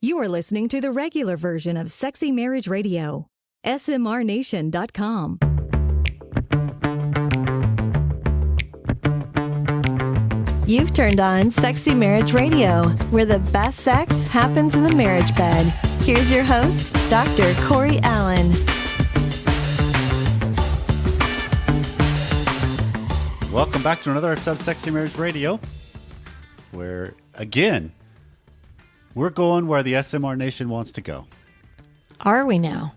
You are listening to the regular version of Sexy Marriage Radio. smrnation.com. You've turned on Sexy Marriage Radio, where the best sex happens in the marriage bed. Here's your host, Dr. Corey Allen. Welcome back to another episode of Sexy Marriage Radio, where, again, we're going where the SMR Nation wants to go. Are we now?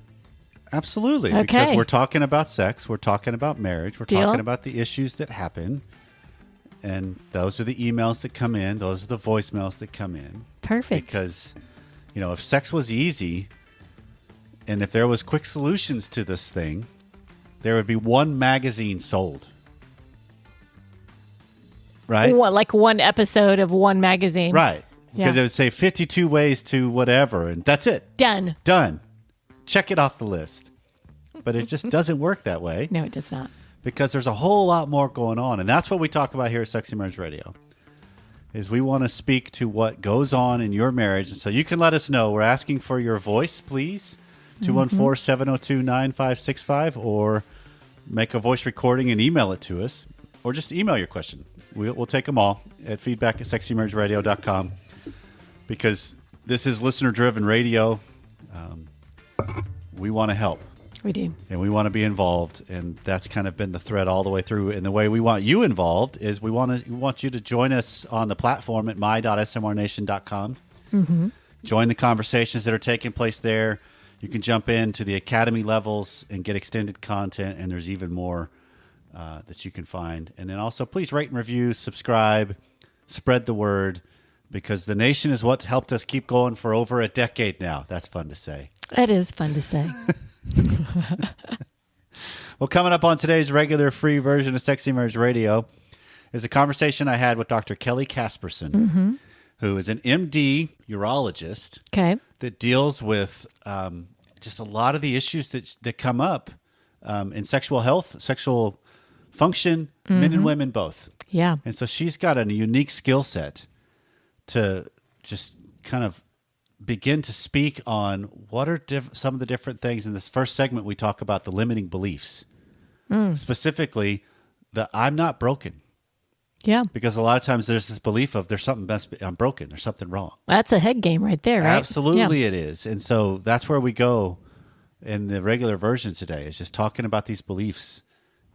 Absolutely. Okay. Because we're talking about sex, we're talking about marriage, we're Deal. talking about the issues that happen. And those are the emails that come in. Those are the voicemails that come in. Perfect. Because, you know, if sex was easy and if there was quick solutions to this thing, there would be one magazine sold. Right? What, like one episode of one magazine? Right. Because Yeah. it would say 52 ways to whatever, and that's it. Done. Done. Check it off the list. But it just doesn't work that way. No, it does not. Because there's a whole lot more going on. And that's what we talk about here at Sexy Marriage Radio. Is we want to speak to what goes on in your marriage. And so you can let us know. We're asking for your voice, please. 214-702-9565. Or make a voice recording and email it to us. Or just email your question. We'll take them all at feedback@sexymarriageradio.com. Because this is listener-driven radio. We want to help. We do. And we want to be involved, and that's kind of been the thread all the way through. And the way we want you involved is we want you to join us on the platform at my.smrnation.com. Mm-hmm. Join the conversations that are taking place there. You can jump into the academy levels and get extended content, and there's even more that you can find. And then also, please rate and review, subscribe, spread the word, because the nation is what's helped us keep going for over a decade now. That's fun to say. It is fun to say. Well, coming up on today's regular free version of Sexy Marriage Radio is a conversation I had with Dr. Kelly Casperson, who is an MD urologist Okay. that deals with just a lot of the issues that come up in sexual health, sexual function, men and women both. Yeah. And so she's got a unique skill set to just kind of begin to speak on what are some of the different things. In this first segment, we talk about the limiting beliefs, specifically the I'm not broken. Yeah. Because a lot of times there's this belief of I'm broken, there's something wrong. That's a head game right there, right? Absolutely Yeah. it is. And so that's where we go in the regular version today, is just talking about these beliefs.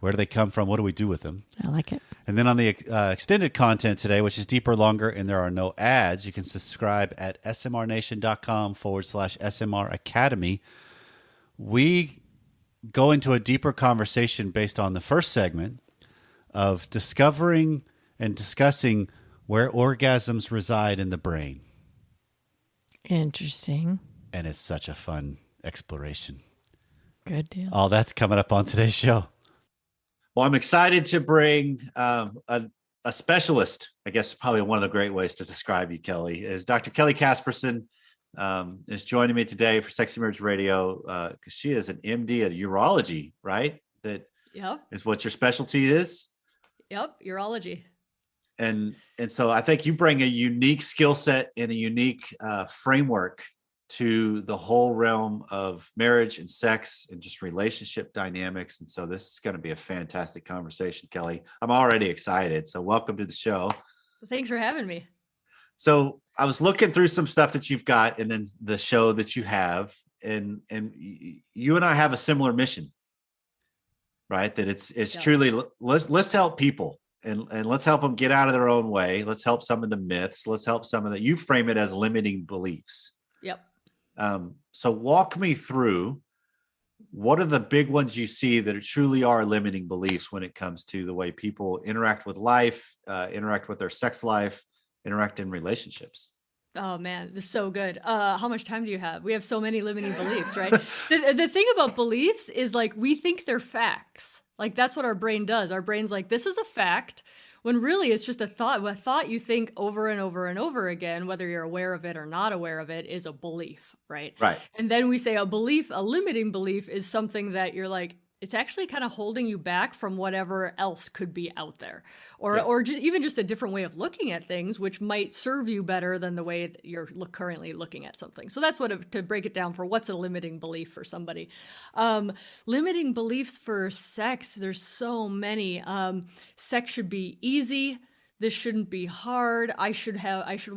Where do they come from? What do we do with them? I like it. And then on the extended content today, which is deeper, longer, and there are no ads, you can subscribe at smrnation.com/SMR Academy. We go into a deeper conversation based on the first segment of discovering and discussing where orgasms reside in the brain. Interesting. And it's such a fun exploration. Good deal. All that's coming up on today's show. Well, I'm excited to bring a specialist. I guess probably one of the great ways to describe you, Kelly, is Dr. Kelly Casperson is joining me today for Sexy Marriage Radio because she is an MD at urology, right? That is what your specialty is? Yep, urology. And so I think you bring a unique skill set and a unique framework to the whole realm of marriage and sex and just relationship dynamics. And so this is going to be a fantastic conversation, Kelly. I'm already excited. So welcome to the show. Thanks for having me. So I was looking through some stuff that you've got and then the show that you have, and you and I have a similar mission, right? That it's truly, let's help people and let's help them get out of their own way. Let's help some of the myths. Let's help some of you frame it as limiting beliefs. Yep. So walk me through, what are the big ones you see that truly are limiting beliefs when it comes to the way people interact with life, interact with their sex life, interact in relationships? Oh man, this is so good. How much time do you have? We have so many limiting beliefs, right? The thing about beliefs is like, we think they're facts. Like that's what our brain does. Our brain's like, this is a fact. When really it's just a thought you think over and over and over again, whether you're aware of it or not aware of it, is a belief, right? Right. And then we say a limiting belief is something that you're like, it's actually kind of holding you back from whatever else could be out there, or Yeah. even just a different way of looking at things, which might serve you better than the way that you're currently looking at something. So that's to break it down for what's a limiting belief for somebody. Limiting beliefs for sex, there's so many. Sex should be easy. This shouldn't be hard. I should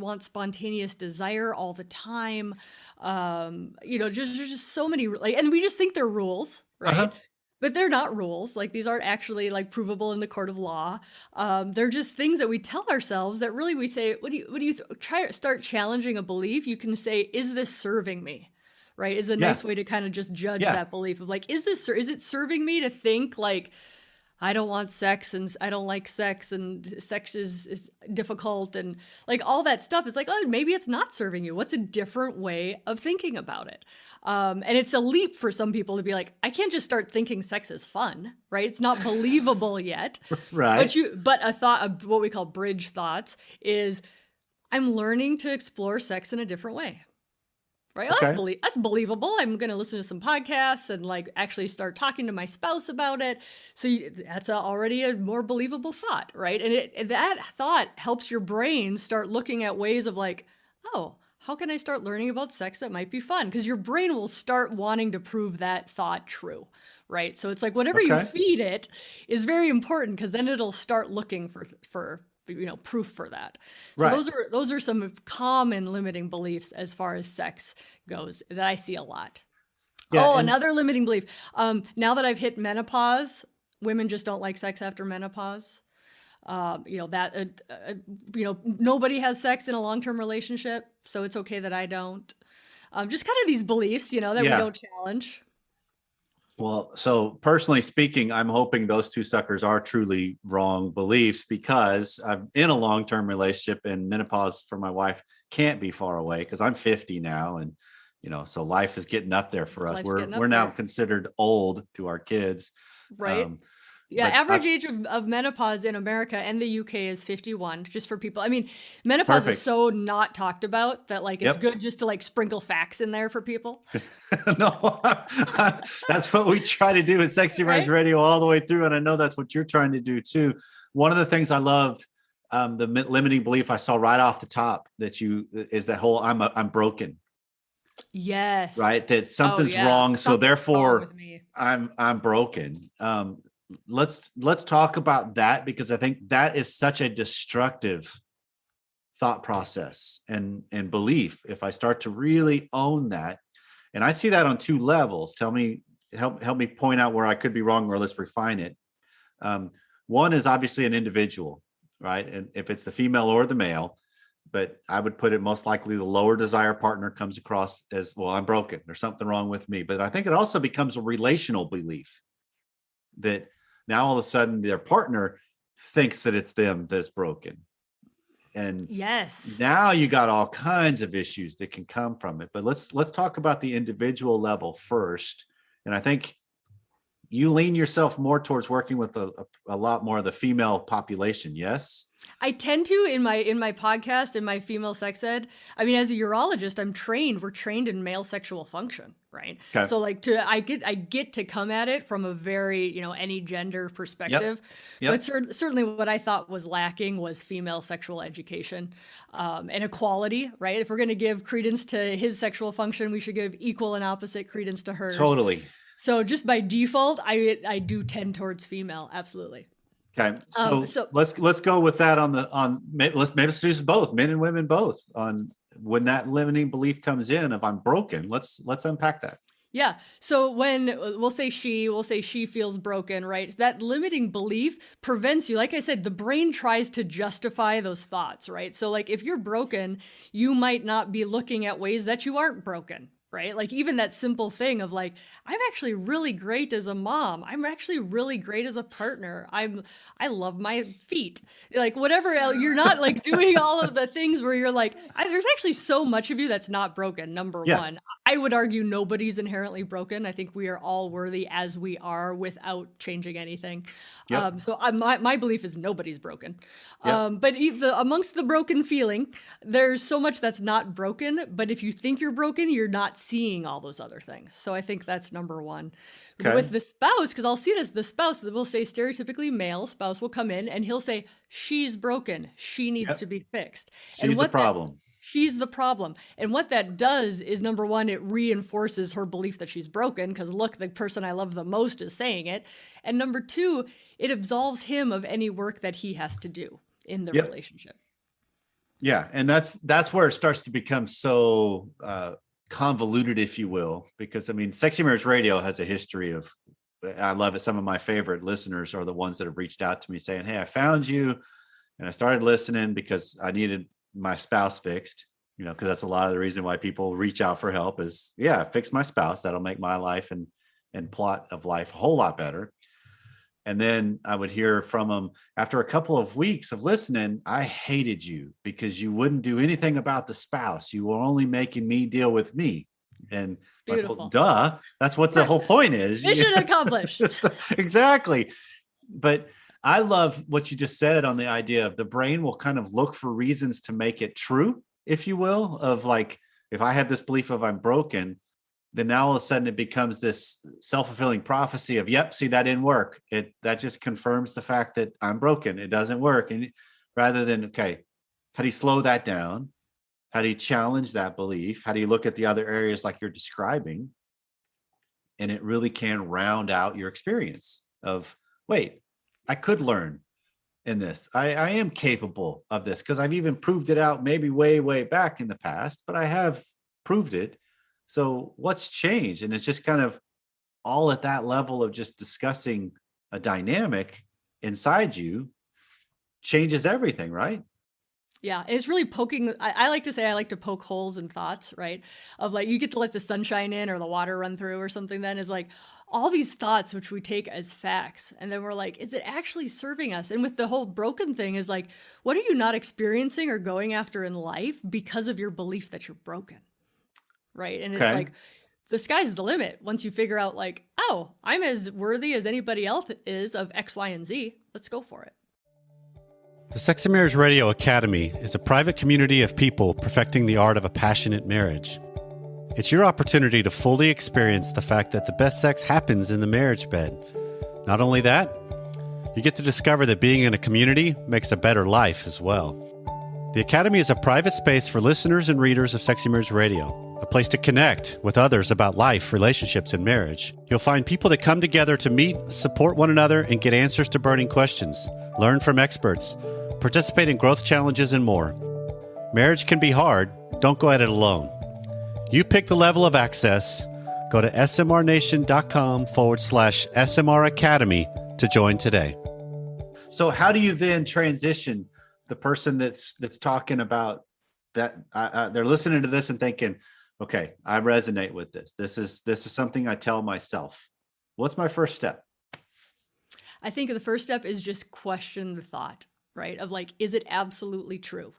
want spontaneous desire all the time. There's just so many, and we just think they're rules, right? Uh-huh. But they're not rules. Like, these aren't actually like provable in the court of law. They're just things that we tell ourselves that really we say, start challenging a belief. You can say, is this serving me? Right? Is a nice way to kind of just judge that belief of like, is it serving me to think like, I don't want sex and I don't like sex and sex is difficult and like all that stuff is like, oh, maybe it's not serving you. What's a different way of thinking about it? And it's a leap for some people to be like, I can't just start thinking sex is fun, right? It's not believable yet. Right. But a thought, what we call bridge thoughts, is I'm learning to explore sex in a different way. Right. Okay. That's believable. I'm going to listen to some podcasts and like actually start talking to my spouse about it. So that's already a more believable thought. Right. And that thought helps your brain start looking at ways of like, oh, how can I start learning about sex that might be fun? Because your brain will start wanting to prove that thought true. Right. So it's like whatever you feed it is very important, because then it'll start looking for proof for that. So Right. those are some common limiting beliefs as far as sex goes that I see a lot. Yeah, Another limiting belief. Now that I've hit menopause, women just don't like sex after menopause. Nobody has sex in a long-term relationship, so it's okay that I don't. Just kind of these beliefs, that we don't challenge. Well, so personally speaking, I'm hoping those two suckers are truly wrong beliefs, because I'm in a long-term relationship and menopause for my wife can't be far away, because I'm 50 now. And, so life is getting up there for us. We're now considered old to our kids. Right. Average age of menopause in America and the UK is 51, just for people. I mean, menopause is so not talked about that like it's good just to like sprinkle facts in there for people. No, that's what we try to do with Sexy Marriage Radio all the way through. And I know that's what you're trying to do too. One of the things I loved, the limiting belief I saw right off the top is that whole I'm broken. Yes. Right. That something's wrong. So therefore with me. I'm broken. Let's talk about that, because I think that is such a destructive thought process and belief. If I start to really own that, and I see that on two levels. Help me point out where I could be wrong, or let's refine it. One is obviously an individual, right? And if it's the female or the male, but I would put it most likely the lower desire partner comes across as, well, I'm broken. There's something wrong with me. But I think it also becomes a relational belief that now all of a sudden their partner thinks that it's them that's broken. And now you got all kinds of issues that can come from it. But let's talk about the individual level first. And I think you lean yourself more towards working with a lot more of the female population. Yes. I tend to in my podcast, in my female sex ed. I mean, as a urologist, we're trained in male sexual function, right? Okay. So like I get to come at it from a very, any gender perspective. Yep. But certainly what I thought was lacking was female sexual education, and equality, right? If we're going to give credence to his sexual function, we should give equal and opposite credence to hers. Totally. So just by default, I do tend towards female. Absolutely. Okay, so let's go with that let's use both, men and women both, on when that limiting belief comes in of I'm broken. Let's unpack that. Yeah. So when we'll say she feels broken, right? That limiting belief prevents you. Like I said, the brain tries to justify those thoughts, right? So like if you're broken, you might not be looking at ways that you aren't broken. Right? Like even that simple thing of like, I'm actually really great as a mom. I'm actually really great as a partner. I love my feet. Like whatever else, you're not like doing all of the things where you're like, there's actually so much of you that's not broken. Number one, I would argue nobody's inherently broken. I think we are all worthy as we are without changing anything. Yep. My belief is nobody's broken. Yep. But amongst the broken feeling, there's so much that's not broken. But if you think you're broken, you're not seeing all those other things. So I think that's number one. Okay. With the spouse, because I'll see this, the spouse that will say stereotypically male spouse will come in and he'll say, she's broken. She needs Yep. to be fixed. She's the problem. She's the problem. And what that does is, number one, it reinforces her belief that she's broken because look, the person I love the most is saying it. And number two, it absolves him of any work that he has to do in the Yep. relationship. Yeah. And that's where it starts to become so convoluted, if you will, because I mean, Sexy Marriage Radio has a history of, I love it. Some of my favorite listeners are the ones that have reached out to me saying, hey, I found you and I started listening because I needed my spouse fixed, because that's a lot of the reason why people reach out for help is, fix my spouse. That'll make my life and plot of life a whole lot better. And then I would hear from them after a couple of weeks of listening, I hated you because you wouldn't do anything about the spouse. You were only making me deal with me. And Beautiful. well, duh, that's what the whole point is. Mission accomplished. Exactly. But I love what you just said on the idea of the brain will kind of look for reasons to make it true, if you will, of like, if I have this belief of I'm broken, then now all of a sudden it becomes this self-fulfilling prophecy of, yep, see, that didn't work. That just confirms the fact that I'm broken. It doesn't work. And rather than, okay, how do you slow that down? How do you challenge that belief? How do you look at the other areas like you're describing? And it really can round out your experience of, wait, I could learn in this. I am capable of this because I've even proved it out maybe way, way back in the past, but I have proved it. So what's changed? And it's just kind of all at that level of just discussing a dynamic inside you changes everything, right? Yeah, and it's really poking. I like to say I like to poke holes in thoughts, right? Of like, you get to let the sunshine in or the water run through or something. Then is like all these thoughts, which we take as facts. And then we're like, is it actually serving us? And with the whole broken thing is like, what are you not experiencing or going after in life because of your belief that you're broken? Right. And it's like, the sky's the limit. Once you figure out like, oh, I'm as worthy as anybody else is of X, Y, and Z. Let's go for it. The Sexy Marriage Radio Academy is a private community of people perfecting the art of a passionate marriage. It's your opportunity to fully experience the fact that the best sex happens in the marriage bed. Not only that, you get to discover that being in a community makes a better life as well. The Academy is a private space for listeners and readers of Sexy Marriage Radio, a place to connect with others about life, relationships, and marriage. You'll find people that come together to meet, support one another, and get answers to burning questions, learn from experts, participate in growth challenges, and more. Marriage can be hard. Don't go at it alone. You pick the level of access. Go to smrnation.com/SMR Academy to join today. So how do you then transition the person that's talking about that? They're listening to this and thinking, okay, I resonate with this. This is something I tell myself. What's my first step? I think the first step is just question the thought, right? Of like, is it absolutely true?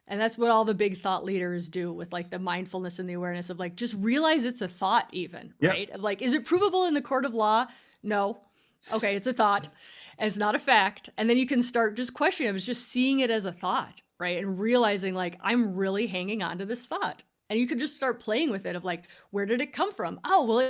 And that's what all the big thought leaders do with like the mindfulness and the awareness of like, just realize it's a thought even, right? Of like, is it provable in the court of law? No. Okay, it's a thought and it's not a fact. And then you can start just questioning it. It's just seeing it as a thought, right? And realizing like, I'm really hanging on to this thought. And you can just start playing with it of like, where did it come from? Oh, well,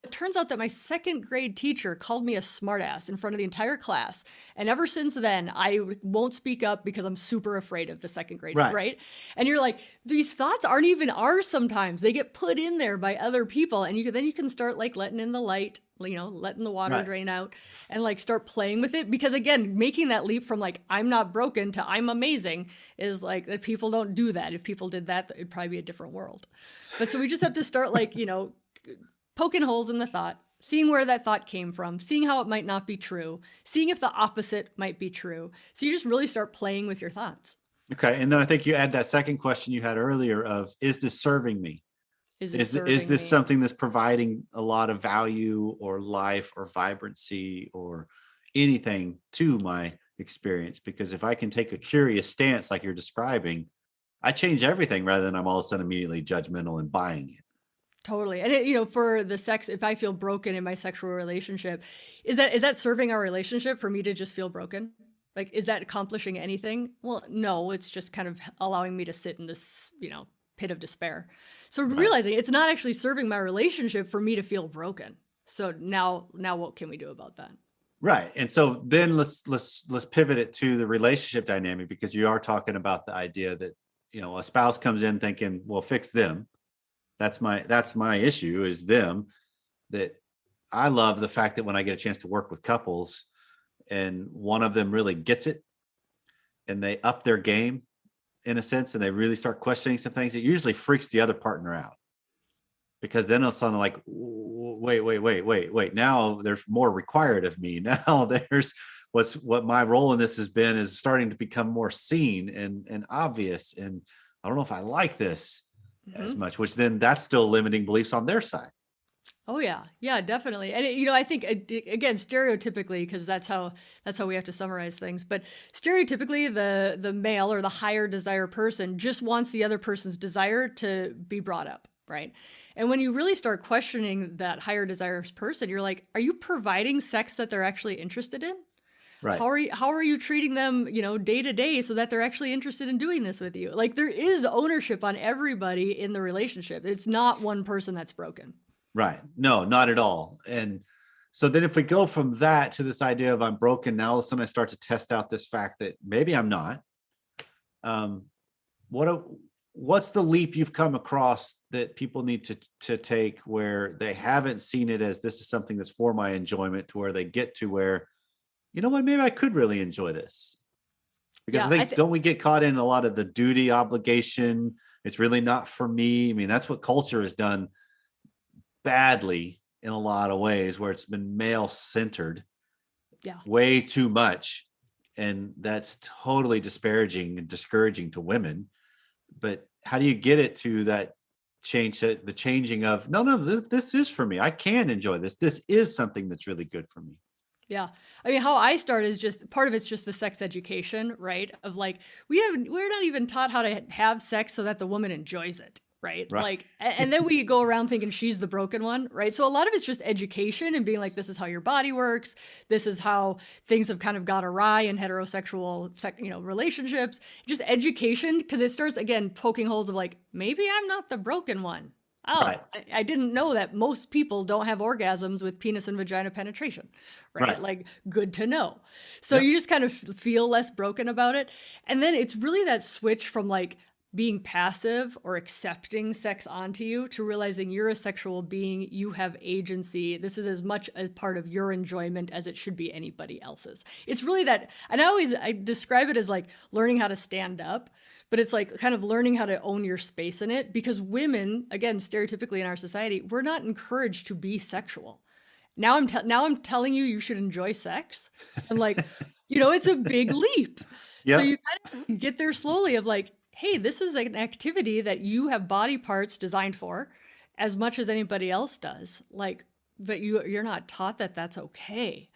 it turns out that my second grade teacher called me a smartass in front of the entire class. And ever since then, I won't speak up because I'm super afraid of the second grade, right? And you're like, these thoughts aren't even ours sometimes. They get put in there by other people. And then you can start like letting in the light, letting the water drain out and like start playing with it. Because again, making that leap from like, I'm not broken to I'm amazing is like, that people don't do that. If people did that, it'd probably be a different world. But so we just have to start like, poking holes in the thought, seeing where that thought came from, seeing how it might not be true, seeing if the opposite might be true. So you just really start playing with your thoughts. Okay. And then I think you add that second question you had earlier of, is this serving me? Is this something that's providing a lot of value or life or vibrancy or anything to my experience? Because if I can take a curious stance like you're describing, I change everything rather than I'm all of a sudden immediately judgmental and buying it. Totally. And for the sex, if I feel broken in my sexual relationship, is that serving our relationship for me to just feel broken? Like, is that accomplishing anything? Well, no, it's just kind of allowing me to sit in this, pit of despair. So realizing it's not actually serving my relationship for me to feel broken. So now what can we do about that? Right. And so then let's pivot it to the relationship dynamic, because you are talking about the idea that, a spouse comes in thinking, well, fix them. That's my issue, is them. That I love the fact that when I get a chance to work with couples and one of them really gets it and they up their game in a sense, and they really start questioning some things, it usually freaks the other partner out, because then it's something like, wait, now there's more required of me. Now there's what my role in this has been is starting to become more seen and obvious. And I don't know if I like this as much, which then that's still limiting beliefs on their side. Oh yeah. Yeah, definitely. And I think again, stereotypically, because that's how we have to summarize things. But stereotypically, the male or the higher desire person just wants the other person's desire to be brought up, right? And when you really start questioning that higher desire person, you're like, are you providing sex that they're actually interested in? Right. How are you treating them, day to day, so that they're actually interested in doing this with you? Like, there is ownership on everybody in the relationship. It's not one person that's broken. Right. No, not at all. And so then if we go from that to this idea of I'm broken, now all of a sudden I start to test out this fact that maybe I'm not. What's the leap you've come across that people need to take where they haven't seen it as this is something that's for my enjoyment, to where they get to where, you know what, maybe I could really enjoy this? Because I think don't we get caught in a lot of the duty obligation? It's really not for me. I mean, that's what culture has done badly in a lot of ways, where it's been male centered way too much. And that's totally disparaging and discouraging to women. But how do you get it to that change, the changing of, no, this is for me. I can enjoy this. This is something that's really good for me. Yeah. I mean, how I start is just part of it's just the sex education, right? Of like, we're not even taught how to have sex so that the woman enjoys it. Right. Like, and then we go around thinking she's the broken one. Right. So a lot of it's just education and being like, this is how your body works. This is how things have kind of got awry in heterosexual, relationships, just education. Because it starts, again, poking holes of like, maybe I'm not the broken one. Oh, right. I didn't know that most people don't have orgasms with penis and vagina penetration. Right. Like, good to know. So you just kind of feel less broken about it. And then it's really that switch from like, being passive or accepting sex onto you to realizing you're a sexual being, you have agency. This is as much a part of your enjoyment as it should be anybody else's. It's really that, and I describe it as like learning how to stand up, but it's like kind of learning how to own your space in it, because women, again, stereotypically in our society, we're not encouraged to be sexual. Now I'm telling you should enjoy sex. And like, it's a big leap. Yep. So you kind of get there slowly of like, hey, this is an activity that you have body parts designed for as much as anybody else does. Like, but you're not taught that that's okay.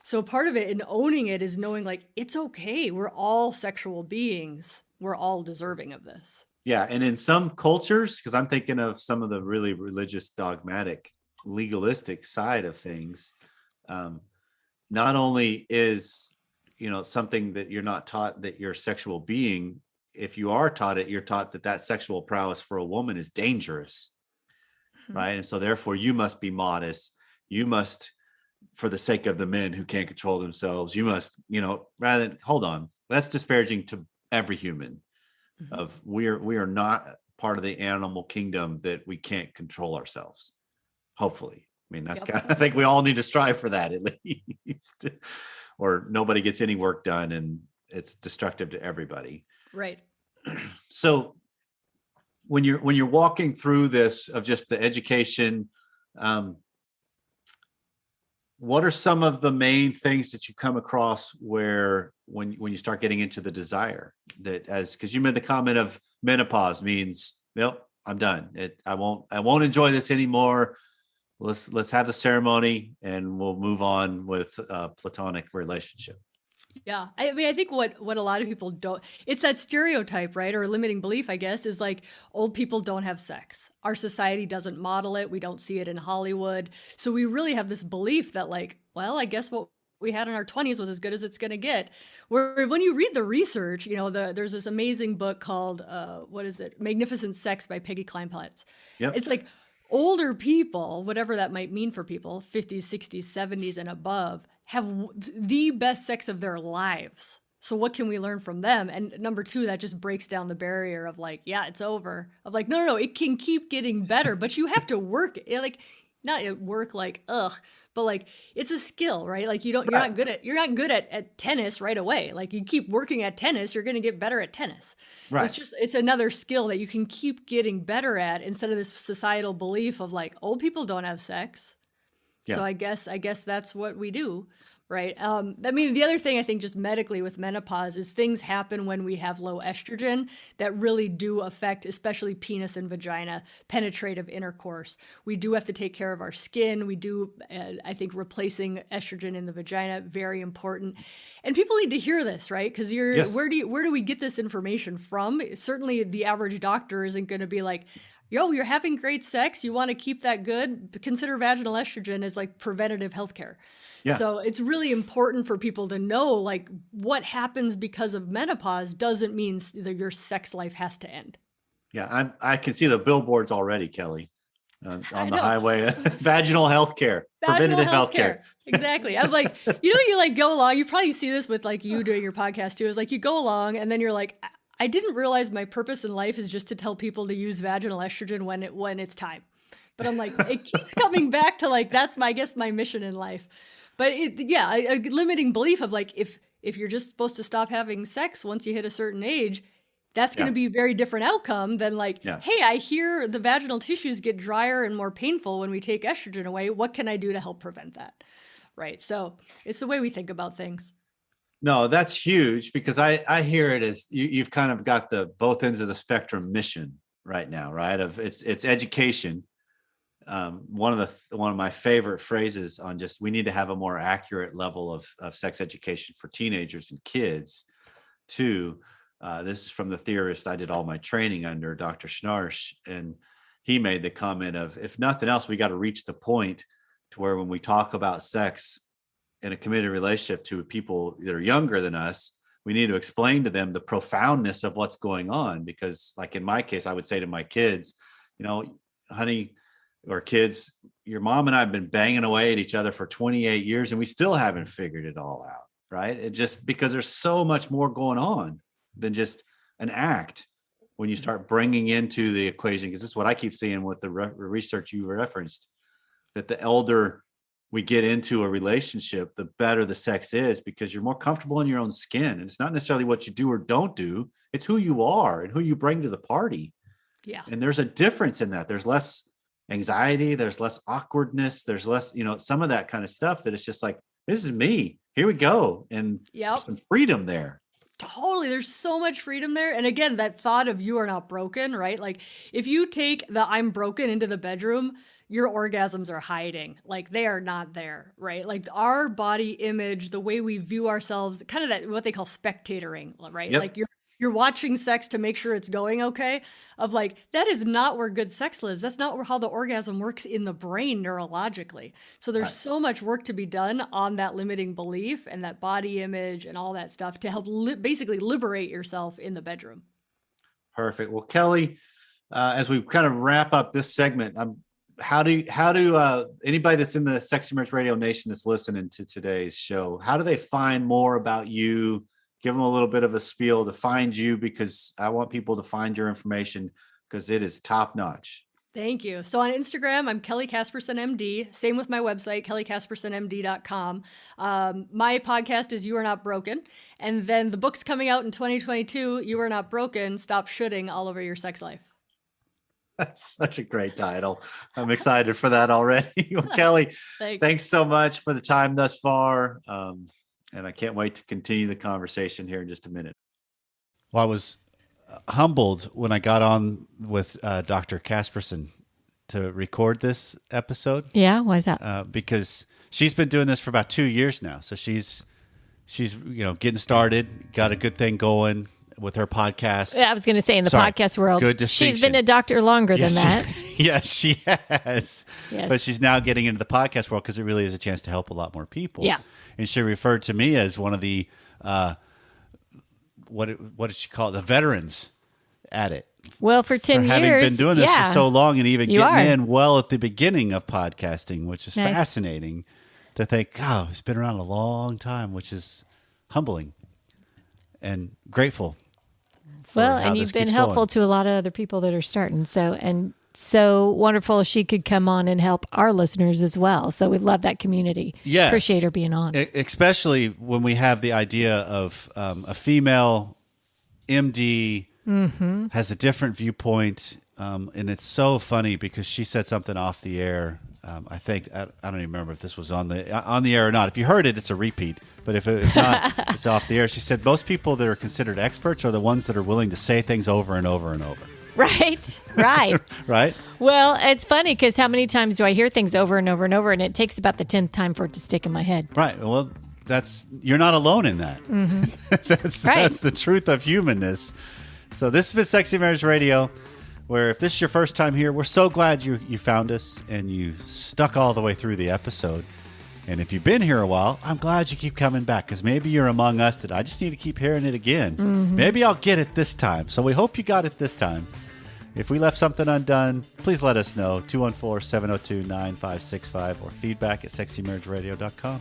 So part of it in owning it is knowing like, it's okay. We're all sexual beings. We're all deserving of this. Yeah. And in some cultures, because I'm thinking of some of the really religious, dogmatic, legalistic side of things, not only is, something that you're not taught that you're a sexual being. If you are taught it, you're taught that sexual prowess for a woman is dangerous, right? And so therefore you must be modest. You must, for the sake of the men who can't control themselves, you must, rather than, hold on, that's disparaging to every human. Of we are not part of the animal kingdom that we can't control ourselves. Hopefully. I mean, that's I think we all need to strive for that at least, or nobody gets any work done and it's destructive to everybody. Right. So when you're walking through this of just the education, what are some of the main things that you come across where when you start getting into the desire that because you made the comment of menopause means, nope, I'm done. I won't enjoy this anymore. Let's have the ceremony and we'll move on with a platonic relationship. Yeah. I mean, I think what a lot of people don't, it's that stereotype, right? Or limiting belief, I guess, is like old people don't have sex. Our society doesn't model it. We don't see it in Hollywood. So we really have this belief that like, well, I guess what we had in our 20s was as good as it's going to get. Where when you read the research, there's this amazing book called, what is it? Magnificent Sex by Peggy Kleinplatz. Yep. It's like older people, whatever that might mean for people, 50s, 60s, 70s and above, have the best sex of their lives. So what can we learn from them? And number two, that just breaks down the barrier of like, yeah, it's over. Of like, no, it can keep getting better, but you have to work it. Like, not at work like, but like it's a skill, right? Like you're not good at tennis right away. Like you keep working at tennis, you're going to get better at tennis. Right. It's another skill that you can keep getting better at instead of this societal belief of like old people don't have sex. Yeah. So I guess that's what we do, right? I mean, the other thing I think just medically with menopause is things happen when we have low estrogen that really do affect, especially penis and vagina, penetrative intercourse. We do have to take care of our skin. We do, I think, replacing estrogen in the vagina, very important. And people need to hear this, right? Because Yes. where do we get this information from? Certainly, the average doctor isn't going to be like, yo, you're having great sex. You want to keep that good? Consider vaginal estrogen as like preventative healthcare. Yeah. So it's really important for people to know like what happens because of menopause doesn't mean that your sex life has to end. Yeah. I can see the billboards already, Kelly, on the know. highway. Vaginal healthcare, preventative healthcare. Exactly. I'm like, you like go along. You probably see this with like you doing your podcast too. Is like you go along and then you're like, I didn't realize my purpose in life is just to tell people to use vaginal estrogen when it's time. But I'm like, it keeps coming back to like, that's my mission in life. But a limiting belief of like, if you're just supposed to stop having sex once you hit a certain age, that's going to be a very different outcome than like, hey, I hear the vaginal tissues get drier and more painful when we take estrogen away. What can I do to help prevent that? Right. So it's the way we think about things. No, that's huge because I hear it as you've kind of got the both ends of the spectrum mission right now, right? Of it's education. One of my favorite phrases on just we need to have a more accurate level of sex education for teenagers and kids. Too, this is from the theorist I did all my training under, Dr. Schnarch, and he made the comment of if nothing else, we got to reach the point to where when we talk about sex in a committed relationship to people that are younger than us, we need to explain to them the profoundness of what's going on. Because like in my case, I would say to my kids, honey or kids, your mom and I have been banging away at each other for 28 years and we still haven't figured it all out. Right. It just because there's so much more going on than just an act when you start bringing into the equation, because this is what I keep seeing with the research you referenced, that the elder we get into a relationship, the better the sex is because you're more comfortable in your own skin. And it's not necessarily what you do or don't do. It's who you are and who you bring to the party. Yeah. And there's a difference in that. There's less anxiety. There's less awkwardness. There's less, some of that kind of stuff that it's just like, this is me. Here we go. And there's some freedom there. Totally. There's so much freedom there. And again, that thought of you are not broken, right? Like if you take the I'm broken into the bedroom, your orgasms are hiding. Like they are not there, right? Like our body image, the way we view ourselves, kind of that what they call spectatoring, right? Yep. Like you're watching sex to make sure it's going okay. Of like, that is not where good sex lives. That's not how the orgasm works in the brain neurologically. So there's so much work to be done on that limiting belief and that body image and all that stuff to help basically liberate yourself in the bedroom. Perfect. Well, Kelly, as we kind of wrap up this segment, how do anybody that's in the Sexy Marriage Radio Nation that's listening to today's show, how do they find more about you? Give them a little bit of a spiel to find you, because I want people to find your information because it is top notch. Thank you. So on Instagram, I'm Kelly Casperson MD. Same with my website, kellycaspersonmd.com. My podcast is You Are Not Broken. And then the book's coming out in 2022, You Are Not Broken, Stop Shooting All Over Your Sex Life. That's such a great title. I'm excited for that already. Well, Kelly, thanks so much for the time thus far. And I can't wait to continue the conversation here in just a minute. Well, I was humbled when I got on with Dr. Casperson to record this episode. Yeah, why is that? Because she's been doing this for about 2 years now. So she's she's getting started, got a good thing going with her podcast. I was going to say in the Sorry, podcast world, good she's distinction. been a doctor longer than that. Yes, she has. Yes. But she's now getting into the podcast world because it really is a chance to help a lot more people. Yeah. And she referred to me as one of the what did she call it? The veterans at it. Well, for 10 for having years. been doing this for so long and even You getting are. in well at the beginning of podcasting, which is Nice. fascinating to think, oh, it's been around a long time, which is humbling and grateful. for Well, how and this you've been keeps helpful going. to a lot of other people that are starting. So wonderful she could come on and help our listeners as well. So we love that community. Yes. Appreciate her being on. Especially when we have the idea of a female MD has a different viewpoint. And it's so funny because she said something off the air. I think, I don't even remember if this was on the air or not. If you heard it, it's a repeat. But if not, it's off the air. She said most people that are considered experts are the ones that are willing to say things over and over and over. Right. Right? Well, it's funny because how many times do I hear things over and over and over, and it takes about the 10th time for it to stick in my head. Right. Well, you're not alone in that. That's the truth of humanness. So this has been Sexy Marriage Radio, where if this is your first time here, we're so glad you found us and you stuck all the way through the episode. And if you've been here a while, I'm glad you keep coming back because maybe you're among us that I just need to keep hearing it again. Maybe I'll get it this time. So we hope you got it this time. If we left something undone, please let us know. 214-702-9565 or feedback at sexymarriageradio.com.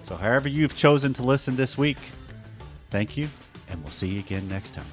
So however you've chosen to listen this week, thank you, and we'll see you again next time.